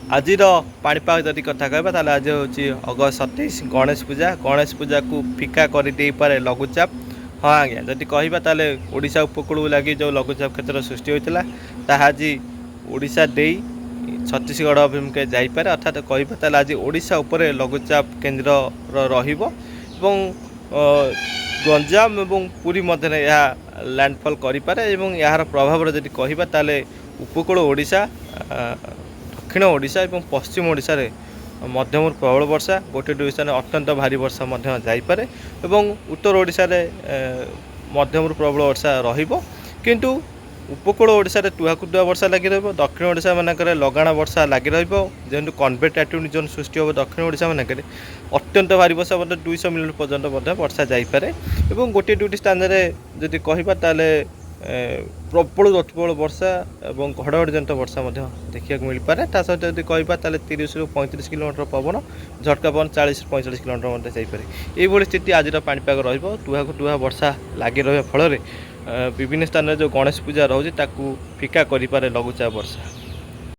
आजिर पाणीपाग जदि कथा कहबा ताले आज होची अगस्त 27 गणेश पूजा को फिका कर दे पारे लघुचाप। हाँ आज्ञा जदि कहबा ताले ओडिशा उपकूल लगी जो लघुचाप क्षेत्र सृष्टि होता ताहा आज ओडिशा दे छत्तीसगढ़ अभिमुखे जापे अर्थात कहबा ताले आज ओडिशा उपरे लघुचाप केन्द्र रहिबो एवं गंजाम एवं पुरी मध्य यह लैंडफॉल करिपारे एवं यार प्रभाव जदि कहबा ताले उपकूल ओडिशा दक्षिण ओडिशा एवं पश्चिम ओडिशा रे मध्यम प्रबल वर्षा गोटे दुई स्थान अत्यंत भारी वर्षा जापे एवं उत्तर ओडिशा रे मध्यम प्रबल वर्षा रहिबो किंतु उपकूल ओडिशा रे टुहाकुटुआ वर्षा लगी रहिबो। दक्षिण ओडिशा मानकरे लगाण वर्षा लगी रहिबो जेंतु कन्वेक्टिव जोन सृष्टि हो दक्षिण ओडिशा मानकरे अत्यंत भारी वर्षा 200 मिलीमीटर पर्यंत वर्षा जापे एवं गोटे दुईटी स्थान रे जदि कहबा ताले प्रबल अतिप्रबल वर्षा और घड़घड़ी जनित वर्षा देखा मिल पारे ता सहित जब कहबा 30 ରୁ 35 किलोमीटर पवन झटका पवन 40 ରୁ 45 किलोमीटर जापे यही स्थिति आज पाणीपाग रुआ वर्षा लगी रहा फल विभिन्न स्थान जो गणेश पूजा रोचे फिका कर लघुचाप वर्षा।